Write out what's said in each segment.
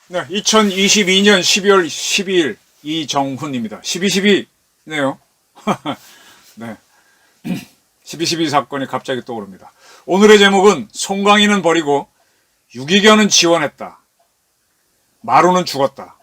네, 2022년 12월 12일 이정훈입니다. 12.12네요. 네. 12.12 사건이 갑자기 떠오릅니다. 오늘의 제목은 송강이는 버리고 유기견은 지원했다. 마루는 죽었다.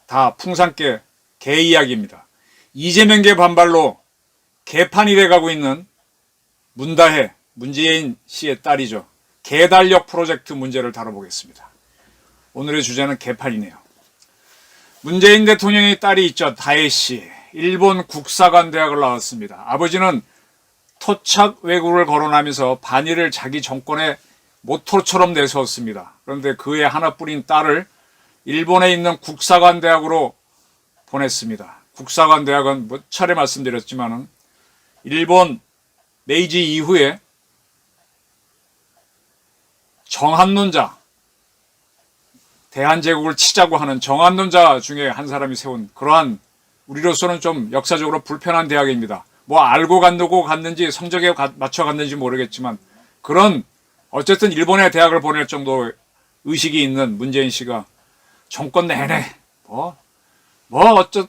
다 풍산개 개 이야기입니다. 이재명계 반발로 개판이 돼가고 있는 문다혜, 문재인 씨의 딸이죠. 개달력 프로젝트 문제를 다뤄보겠습니다. 오늘의 주제는 개판이네요. 문재인 대통령의 딸이 있죠. 다혜 씨. 일본 국사관 대학을 나왔습니다. 아버지는 토착 외국을 거론하면서 반일을 자기 정권의 모토처럼 내세웠습니다. 그런데 그의 하나뿐인 딸을 일본에 있는 국사관 대학으로 보냈습니다. 국사관 대학은 몇 차례 말씀드렸지만은 일본 메이지 이후에 정한론자, 대한제국을 치자고 하는 정한론자 중에 한 사람이 세운 그러한 우리로서는 좀 역사적으로 불편한 대학입니다. 뭐 알고 간다고 갔는지 성적에 맞춰 갔는지 모르겠지만 그런 어쨌든 일본의 대학을 보낼 정도 의식이 있는 문재인 씨가 정권 내내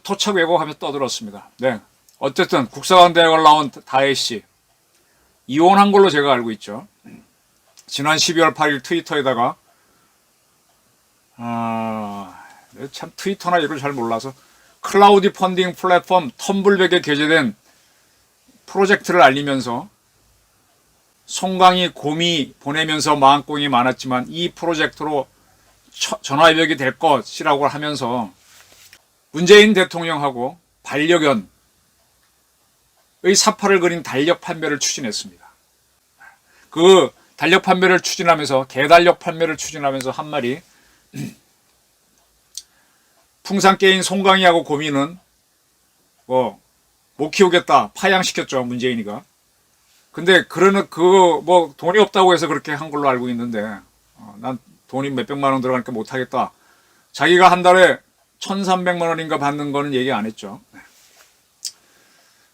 토착 왜곡하며 떠들었습니다. 네, 어쨌든 국사관 대학을 나온 다혜 씨 이혼한 걸로 제가 알고 있죠. 지난 12월 8일 트위터에다가 참 트위터나 이걸 잘 몰라서 클라우드 펀딩 플랫폼 텀블백에 게재된 프로젝트를 알리면서 송강이 곰이 보내면서 마음고생이 많았지만 이 프로젝트로 전화위복이 될 것이라고 하면서 문재인 대통령하고 반려견의 사파를 그린 달력 판매를 추진했습니다. 그 달력 판매를 추진하면서 개달력 판매를 추진하면서 한 말이 풍산개인 송강이하고 곰이는 못 키우겠다 파양시켰죠 문재인이가. 근데 돈이 없다고 해서 그렇게 한 걸로 알고 있는데 난 돈이 몇백만 원 들어가니까 못하겠다. 자기가 한 달에 1,300만 원인가 받는 거는 얘기 안 했죠.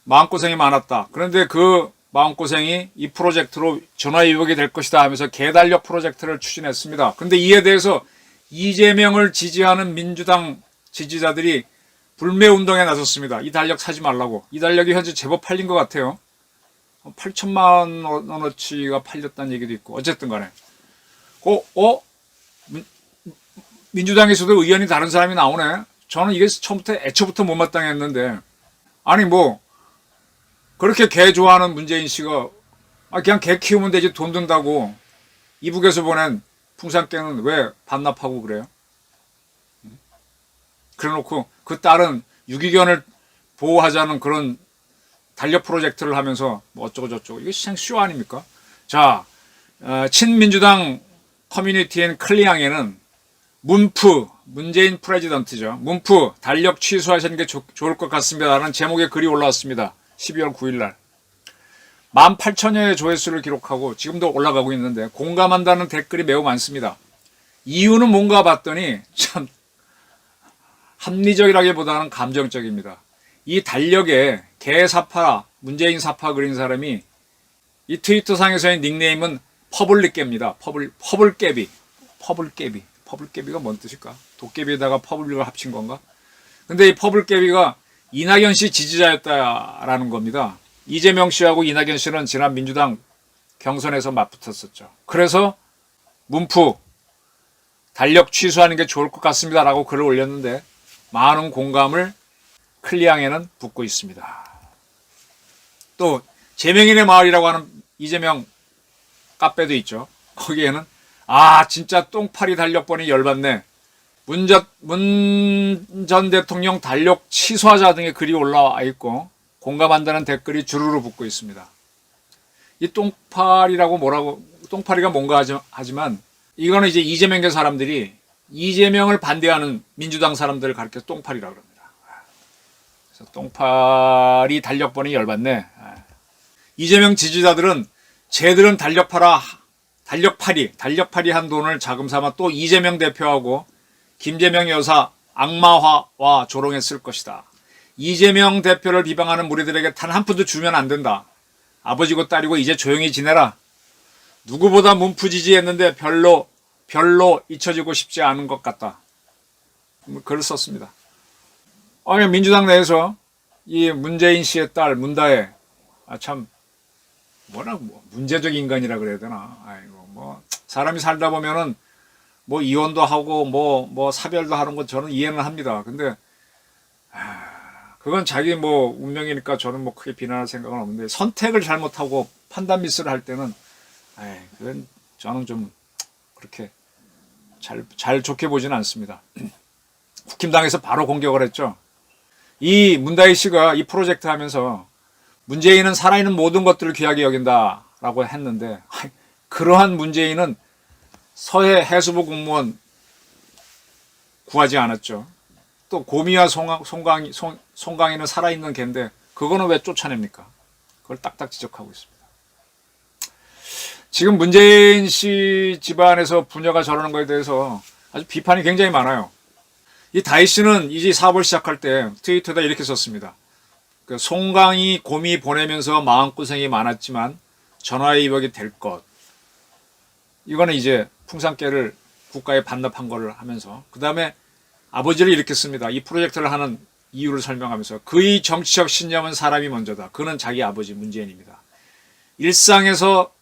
마음고생이 많았다. 그런데 그 마음고생이 이 프로젝트로 전화위복이 될 것이다 하면서 개달력 프로젝트를 추진했습니다. 그런데 이에 대해서 이재명을 지지하는 민주당 지지자들이 불매운동에 나섰습니다. 이 달력 사지 말라고. 이 달력이 현재 제법 팔린 것 같아요. 8천만 원어치가 팔렸다는 얘기도 있고 어쨌든 간에 민주당에서도 의견이 다른 사람이 나오네. 저는 이게 애초부터 못마땅했는데 아니 그렇게 개 좋아하는 문재인 씨가 그냥 개 키우면 되지 돈 든다고 이북에서 보낸 풍산개는 왜 반납하고 그래요? 그래놓고 그 딸은 유기견을 보호하자는 그런 달력 프로젝트를 하면서 어쩌고 저쩌고 이게 생쇼 아닙니까? 자, 친민주당 커뮤니티인 클리앙에는 문재인 프레지던트죠. 문프 달력 취소하시는 게 좋을 것 같습니다 라는 제목의 글이 올라왔습니다. 12월 9일 날 18,000여의 조회수를 기록하고 지금도 올라가고 있는데 공감한다는 댓글이 매우 많습니다. 이유는 뭔가 봤더니 참 합리적이라기보다는 감정적입니다. 이 달력에 개 사파, 문재인 사파 그린 사람이 이 트위터상에서의 닉네임은 퍼블릭개입니다. 퍼블깨비. 퍼블깨비가 뭔 뜻일까? 도깨비에다가 퍼블릭을 합친 건가? 근데 이 퍼블깨비가 이낙연 씨 지지자였다라는 겁니다. 이재명 씨하고 이낙연 씨는 지난 민주당 경선에서 맞붙었었죠. 그래서 문프 달력 취소하는 게 좋을 것 같습니다 라고 글을 올렸는데 많은 공감을 클리앙에는 붙고 있습니다. 또 제명인의 마을이라고 하는 이재명 카페도 있죠. 거기에는 진짜 똥파리 달력본이 열받네. 문 전 대통령 달력 취소하자 등의 글이 올라와 있고 공감한다는 댓글이 주르르 붙고 있습니다. 이 똥파리가 뭔가 하지만 이거는 이제 이재명계 사람들이 이재명을 반대하는 민주당 사람들을 가리켜 똥파리라고 합니다. 그래서 똥파리 달력본이 열받네. 이재명 지지자들은 쟤들은 달력파리 한 돈을 자금 삼아 또 이재명 대표하고 김재명 여사 악마화와 조롱했을 것이다. 이재명 대표를 비방하는 무리들에게 단 한 푼도 주면 안 된다. 아버지고 딸이고 이제 조용히 지내라. 누구보다 문푸지지했는데 별로 잊혀지고 싶지 않은 것 같다. 글을 썼습니다. 민주당 내에서 이 문재인 씨의 딸 문다혜, 참 문제적 인간이라 그래야 되나. 사람이 살다 보면은 이혼도 하고 사별도 하는 건 저는 이해는 합니다. 근데 그건 자기 운명이니까 저는 크게 비난할 생각은 없는데, 선택을 잘못하고 판단 미스를 할 때는 그건 저는 좀 그렇게 잘 좋게 보지는 않습니다. 국힘당에서 바로 공격을 했죠. 이 문다희 씨가 이 프로젝트 하면서 문재인은 살아있는 모든 것들을 귀하게 여긴다라고 했는데, 그러한 문재인은 서해 해수부 공무원 구하지 않았죠. 또 고미와 송강이는 살아있는 개인데 그거는 왜 쫓아냅니까? 그걸 딱딱 지적하고 있습니다. 지금 문재인 씨 집안에서 부녀가 저러는 거에 대해서 아주 비판이 굉장히 많아요. 이 다희 씨는 이제 사업을 시작할 때 트위터에다 이렇게 썼습니다. 송강이 고미 보내면서 마음고생이 많았지만 전화위복이 될 것. 이거는 이제 풍산깨를 국가에 반납한 거를 하면서, 그 다음에 아버지를 이렇게 씁니다. 이 프로젝트를 하는 이유를 설명하면서, 그의 정치적 신념은 사람이 먼저다. 그는 자기 아버지 문재인입니다. 일상에서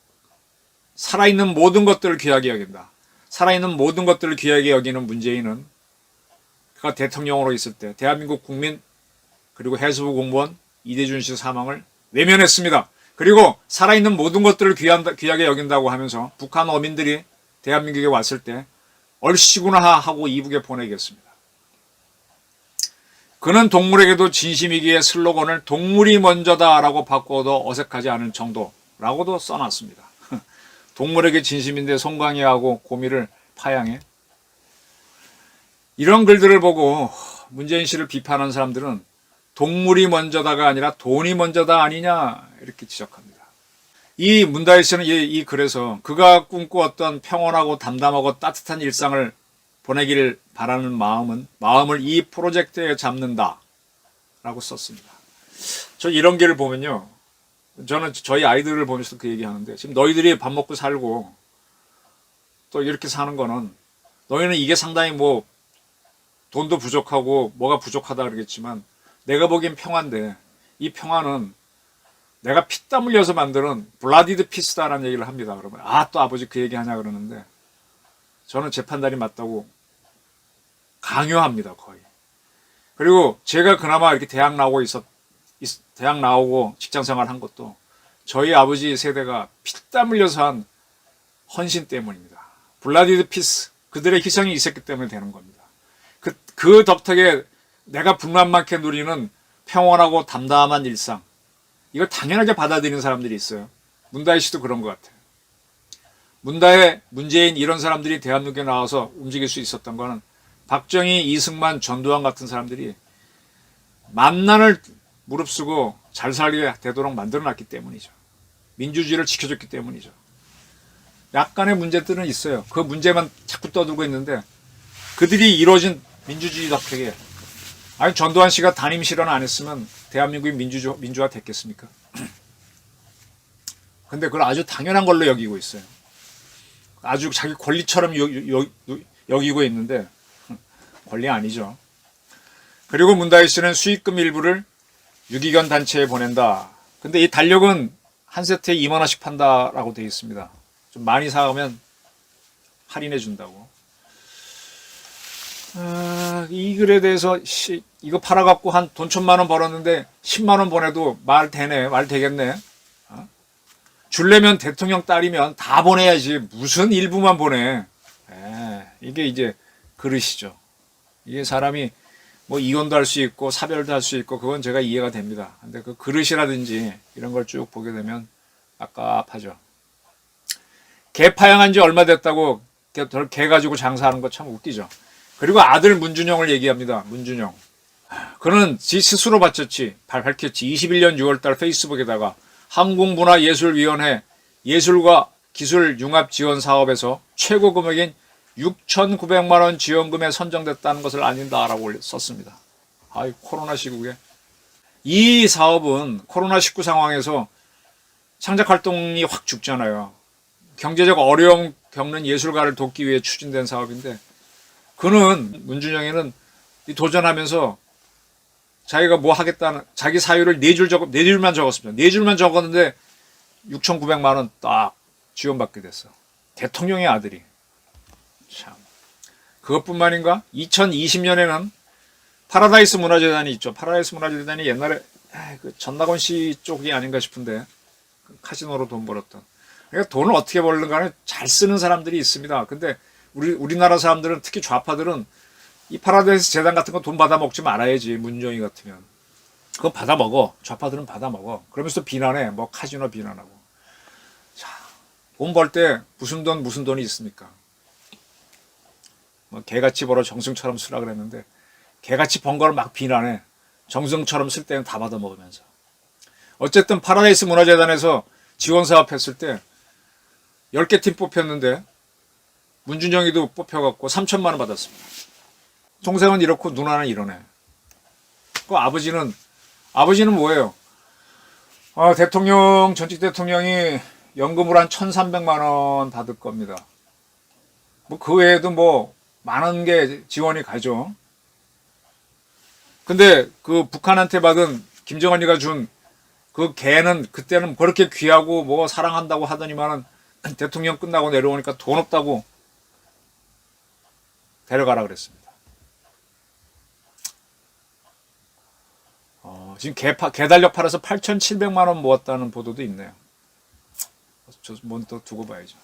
살아있는 모든 것들을 귀하게 여긴다. 살아있는 모든 것들을 귀하게 여기는 문재인은 그가 대통령으로 있을 때 대한민국 국민 그리고 해수부 공무원 이대준 씨 사망을 외면했습니다. 그리고 살아있는 모든 것들을 귀하게 여긴다고 하면서 북한 어민들이 대한민국에 왔을 때 얼씨구나 하고 이북에 보내겠습니다. 그는 동물에게도 진심이기에 슬로건을 동물이 먼저다라고 바꿔도 어색하지 않을 정도라고도 써놨습니다. 동물에게 진심인데 송강이하고 고미를 파양해. 이런 글들을 보고 문재인 씨를 비판하는 사람들은 동물이 먼저다가 아니라 돈이 먼저다 아니냐 이렇게 지적합니다. 이 문다희 씨는 이 글에서 그가 꿈꾸었던 평온하고 담담하고 따뜻한 일상을 보내기를 바라는 마음을 이 프로젝트에 잡는다 라고 썼습니다. 저 이런 글을 보면요, 저는 저희 아이들을 보면서 그 얘기하는데, 지금 너희들이 밥 먹고 살고 또 이렇게 사는 거는, 너희는 이게 상당히 돈도 부족하고 뭐가 부족하다 그러겠지만 내가 보기엔 평화인데, 이 평화는 내가 피땀 흘려서 만드는 블라디드 피스다라는 얘기를 합니다. 그러면 또 아버지 그 얘기 하냐 그러는데, 저는 제 판단이 맞다고 강요합니다, 거의. 그리고 제가 그나마 이렇게 대학 나오고 직장생활 한 것도 저희 아버지 세대가 피땀 흘려서 한 헌신 때문입니다. 블라디드 피스, 그들의 희생이 있었기 때문에 되는 겁니다. 그 덕택에 내가 불만만케 누리는 평온하고 담담한 일상, 이걸 당연하게 받아들이는 사람들이 있어요. 문다희 씨도 그런 것 같아요. 문다혜, 문재인 이런 사람들이 대한민국에 나와서 움직일 수 있었던 거는 박정희, 이승만, 전두환 같은 사람들이 만난을 무릅쓰고 잘 살게 되도록 만들어놨기 때문이죠. 민주주의를 지켜줬기 때문이죠. 약간의 문제들은 있어요. 그 문제만 자꾸 떠들고 있는데, 그들이 이루어진 민주주의 덕택에, 전두환 씨가 단임 실현 안 했으면 대한민국이 민주화 됐겠습니까? 근데 그걸 아주 당연한 걸로 여기고 있어요. 아주 자기 권리처럼 여기고 있는데 권리 아니죠. 그리고 문다희 씨는 수익금 일부를 유기견 단체에 보낸다. 근데 이 달력은 한 세트에 2만 원씩 판다라고 되어 있습니다. 좀 많이 사가면 할인해 준다고. 이 글에 대해서 이거 팔아갖고 한 돈 1,000만 원 벌었는데 10만 원 보내도 말 되겠네. 줄려면 대통령 딸이면 다 보내야지 무슨 일부만 보내. 이게 이제 그릇이죠. 이게 사람이 이혼도 할 수 있고 사별도 할 수 있고 그건 제가 이해가 됩니다. 근데 그 그릇이라든지 이런 걸 쭉 보게 되면 깝깝하죠. 개 파양한 지 얼마 됐다고 개 가지고 장사하는 거 참 웃기죠. 그리고 아들 문준영을 얘기합니다. 문준영. 그는 지 스스로 밝혔지. 21년 6월달 페이스북에다가 한국문화예술위원회 예술과 기술 융합 지원 사업에서 최고 금액인 6,900만 원 지원금에 선정됐다는 것을 알린다라고 썼습니다. 코로나 시국에 이 사업은 코로나19 상황에서 창작활동이 확 죽잖아요. 경제적 어려움 겪는 예술가를 돕기 위해 추진된 사업인데, 그는, 문준영이는 도전하면서 자기가 뭐 하겠다는, 자기 사유를 네 줄만 적었습니다. 네 줄만 적었는데 6,900만 원 딱 지원받게 됐어. 대통령의 아들이. 참. 그것뿐만인가? 2020년에는 파라다이스 문화재단이 있죠. 파라다이스 문화재단이 옛날에 그 전낙원 씨 쪽이 아닌가 싶은데, 카지노로 돈 벌었던. 그러니까 돈을 어떻게 벌는 간에 잘 쓰는 사람들이 있습니다. 근데 우리나라 사람들은, 특히 좌파들은 이 파라다이스 재단 같은 거 돈 받아 먹지 말아야지. 문정희 같으면 그거 받아 먹어. 좌파들은 받아 먹어. 그러면서 비난해. 뭐 카지노 비난하고. 자, 돈 벌 때 무슨 돈이 있습니까? 뭐 개같이 벌어 정승처럼 쓰라 그랬는데, 개같이 번 걸 막 비난해. 정승처럼 쓸 때는 다 받아 먹으면서. 어쨌든 파라다이스 문화재단에서 지원 사업 했을 때 10개 팀 뽑혔는데 문준영이도 뽑혀갖고 3천만 원 받았습니다. 동생은 이렇고 누나는 이러네. 그 아버지는 뭐예요? 대통령, 전직 대통령이 연금으로 한 1,300만 원 받을 겁니다. 뭐 그 외에도 뭐 많은 게 지원이 가죠. 근데 그 북한한테 받은, 김정은이가 준 그 개는 그때는 그렇게 귀하고 뭐 사랑한다고 하더니만은 대통령 끝나고 내려오니까 돈 없다고 데려가라 그랬습니다. 지금 개 달력 팔아서 8,700만 원 모았다는 보도도 있네요. 저 뭔 또 두고 봐야죠.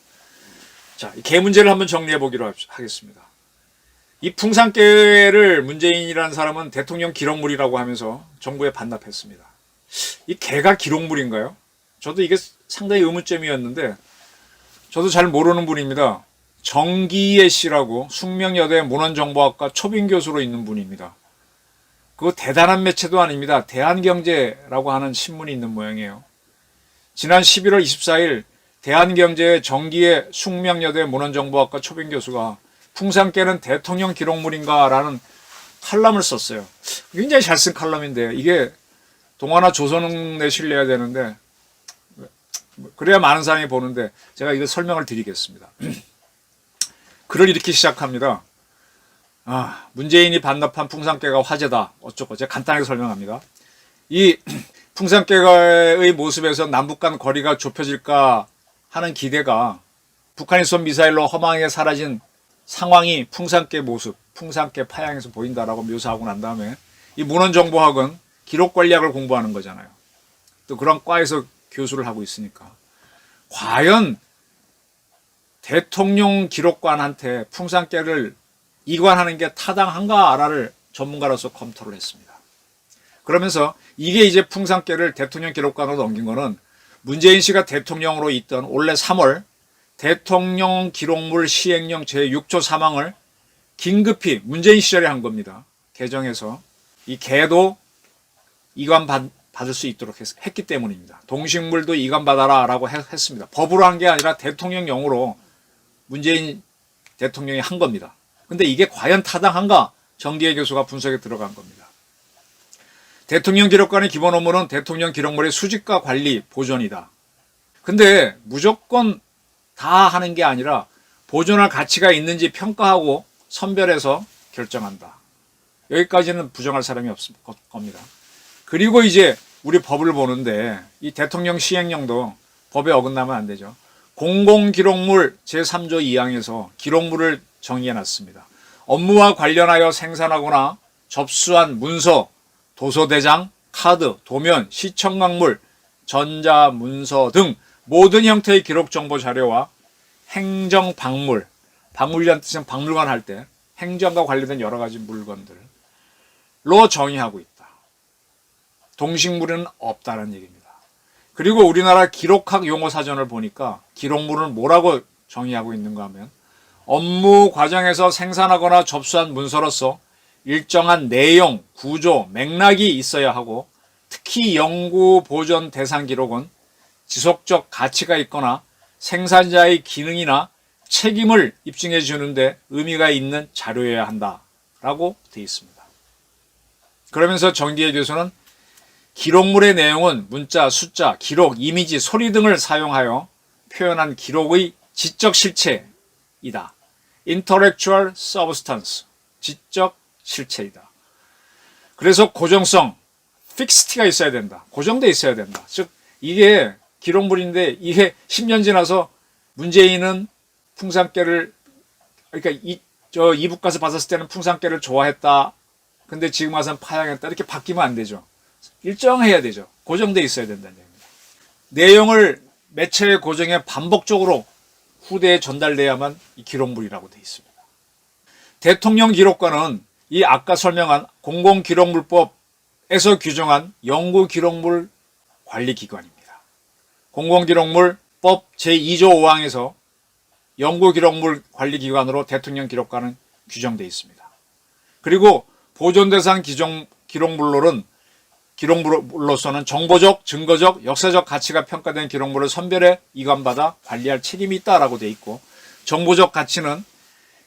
자, 이 개 문제를 한번 정리해 보기로 하겠습니다. 이 풍산개를 문재인이라는 사람은 대통령 기록물이라고 하면서 정부에 반납했습니다. 이 개가 기록물인가요? 저도 이게 상당히 의문점이었는데, 저도 잘 모르는 분입니다. 정기예 씨라고 숙명여대 문헌정보학과 초빙교수로 있는 분입니다. 그거 대단한 매체도 아닙니다. 대한경제라고 하는 신문이 있는 모양이에요. 지난 11월 24일 대한경제의 정기예 숙명여대 문헌정보학과 초빙교수가 풍산개는 대통령 기록물인가라는 칼럼을 썼어요. 굉장히 잘 쓴 칼럼인데, 이게 동아나 조선을 내실려야 되는데, 그래야 많은 사람이 보는데, 제가 이거 설명을 드리겠습니다. 글을 이렇게 시작합니다. 문재인이 반납한 풍산개가 화제다. 어쩌고. 제가 간단하게 설명합니다. 이 풍산개의 모습에서 남북 간 거리가 좁혀질까 하는 기대가 북한이 쏜 미사일로 허망하게 사라진 상황이 풍산개 모습, 풍산개 파양에서 보인다라고 묘사하고 난 다음에, 이 문헌정보학은 기록관리학을 공부하는 거잖아요. 또 그런 과에서 교수를 하고 있으니까. 과연 대통령 기록관한테 풍산개를 이관하는 게 타당한가를 전문가로서 검토를 했습니다. 그러면서 이게 이제 풍산개를 대통령 기록관으로 넘긴 거는, 문재인 씨가 대통령으로 있던 올해 3월 대통령 기록물 시행령 제6조 3항을 긴급히 문재인 시절에 한 겁니다. 개정해서 이 개도 이관받을 수 있도록 했기 때문입니다. 동식물도 이관받아라 라고 했습니다. 법으로 한 게 아니라 대통령령으로 문재인 대통령이 한 겁니다. 근데 이게 과연 타당한가? 정기예 교수가 분석에 들어간 겁니다. 대통령 기록관의 기본 업무는 대통령 기록물의 수집과 관리, 보존이다. 근데 무조건 다 하는 게 아니라 보존할 가치가 있는지 평가하고 선별해서 결정한다. 여기까지는 부정할 사람이 없을 겁니다. 그리고 이제 우리 법을 보는데, 이 대통령 시행령도 법에 어긋나면 안 되죠. 공공기록물 제3조 2항에서 기록물을 정의해 놨습니다. 업무와 관련하여 생산하거나 접수한 문서, 도서대장, 카드, 도면, 시청각물, 전자문서 등 모든 형태의 기록정보 자료와 행정박물, 박물이라는 뜻은 박물관 할 때 행정과 관련된 여러 가지 물건들로 정의하고 있다. 동식물은 없다는 얘기입니다. 그리고 우리나라 기록학 용어 사전을 보니까 기록물은 뭐라고 정의하고 있는가 하면, 업무 과정에서 생산하거나 접수한 문서로서 일정한 내용, 구조, 맥락이 있어야 하고, 특히 연구 보존 대상 기록은 지속적 가치가 있거나 생산자의 기능이나 책임을 입증해 주는데 의미가 있는 자료여야 한다라고 되어 있습니다. 그러면서 정기예 교수는 기록물의 내용은 문자, 숫자, 기록, 이미지, 소리 등을 사용하여 표현한 기록의 지적 실체이다. intellectual substance, 지적 실체이다. 그래서 고정성, fixed가 있어야 된다. 고정돼 있어야 된다. 즉 이게 기록물인데 이게 10년 지나서 문재인은 풍산깨를, 그러니까 이북 가서 봤었을 때는 풍산깨를 좋아했다. 근데 지금 와서는 파양했다. 이렇게 바뀌면 안 되죠. 일정해야 되죠. 고정돼 있어야 된다는 얘기입니다. 내용을 매체에 고정해 반복적으로 후대에 전달돼야만 이 기록물이라고 되어 있습니다. 대통령 기록관은 이 아까 설명한 공공기록물법에서 규정한 연구기록물 관리기관입니다. 공공기록물법 제2조 5항에서 연구기록물 관리기관으로 대통령 기록관은 규정되어 있습니다. 그리고 보존대상 기록물로서는 정보적, 증거적, 역사적 가치가 평가된 기록물을 선별해 이관받아 관리할 책임이 있다라고 되어 있고, 정보적 가치는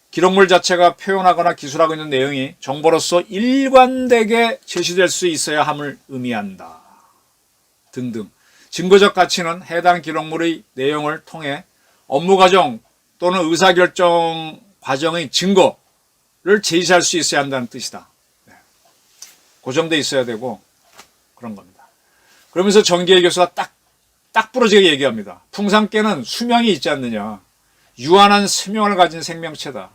기록물 자체가 표현하거나 기술하고 있는 내용이 정보로서 일관되게 제시될 수 있어야 함을 의미한다. 등등. 증거적 가치는 해당 기록물의 내용을 통해 업무 과정 또는 의사결정 과정의 증거를 제시할 수 있어야 한다는 뜻이다. 고정돼 있어야 되고 그런 겁니다. 그러면서 정기혜 교수가 딱 부러지게 얘기합니다. 풍산깨는 수명이 있지 않느냐. 유한한 수명을 가진 생명체다.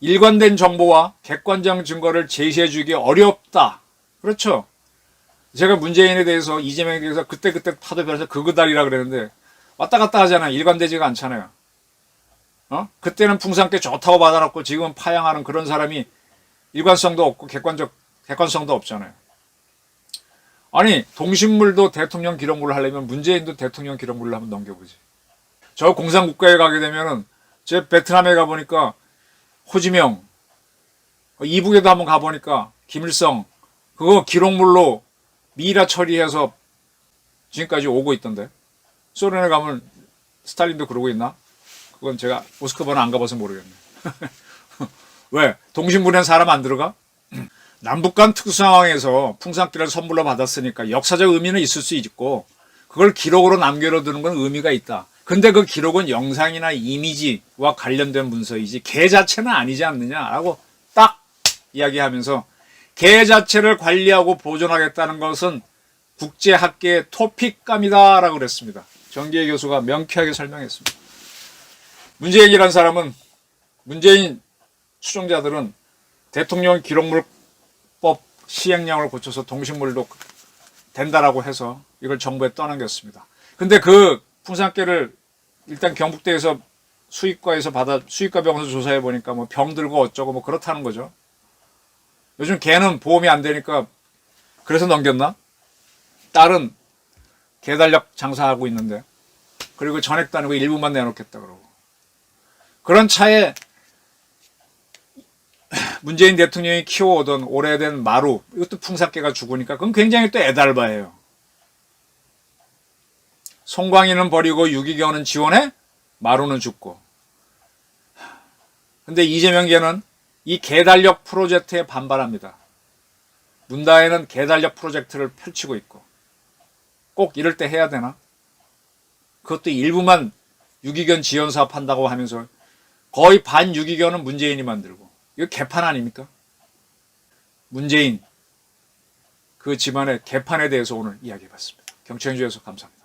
일관된 정보와 객관적 증거를 제시해주기 어렵다. 그렇죠. 제가 문재인에 대해서, 이재명에 대해서 그때 파도 변해서 그거달이라 그랬는데 왔다 갔다 하잖아요. 일관되지가 않잖아요. 그때는 풍산깨 좋다고 받아놓고 지금은 파양하는 그런 사람이 일관성도 없고 객관성도 없잖아요. 아니, 동식물도 대통령 기록물을 하려면 문재인도 대통령 기록물을 한번 넘겨보지. 저 공산국가에 가게 되면은, 제 베트남에 가보니까 호지명, 이북에도 한번 가보니까 김일성, 그거 기록물로 미이라 처리해서 지금까지 오고 있던데. 소련에 가면 스탈린도 그러고 있나? 그건 제가 모스크바는 안 가봐서 모르겠네. 왜? 동식물엔 사람 안 들어가? 남북 간 특수 상황에서 풍산깨를 선물로 받았으니까 역사적 의미는 있을 수 있고 그걸 기록으로 남겨두는 건 의미가 있다. 근데 그 기록은 영상이나 이미지와 관련된 문서이지 개 자체는 아니지 않느냐라고 딱 이야기하면서 개 자체를 관리하고 보존하겠다는 것은 국제학계의 토픽감이다라고 그랬습니다. 정기혜 교수가 명쾌하게 설명했습니다. 문재인이라는 사람은, 문재인 추종자들은 대통령 기록물법 시행령을 고쳐서 동식물도 된다라고 해서 이걸 정부에 떠넘겼습니다. 근데 그 풍산깨를 일단 경북대에서 수의과에서 수의과 병원에서 조사해 보니까 뭐 병들고 어쩌고 뭐 그렇다는 거죠. 요즘 개는 보험이 안 되니까 그래서 넘겼나? 딸은 개달력 장사하고 있는데, 그리고 전액도 아니고 일부만 내놓겠다 그러고. 그런 차에 문재인 대통령이 키워오던 오래된 마루, 이것도 풍산깨가 죽으니까 그건 굉장히 또 애달바예요. 송광이는 버리고 유기견은 지원해? 마루는 죽고. 근데 이재명 개는 이 개달력 프로젝트에 반발합니다. 문다에는 개달력 프로젝트를 펼치고 있고 꼭 이럴 때 해야 되나? 그것도 일부만 유기견 지원 사업 한다고 하면서 거의 반 유기견은 문재인이 만들고. 이거 개판 아닙니까? 문재인 그 집안의 개판에 대해서 오늘 이야기해봤습니다. 경청해 주셔서 감사합니다.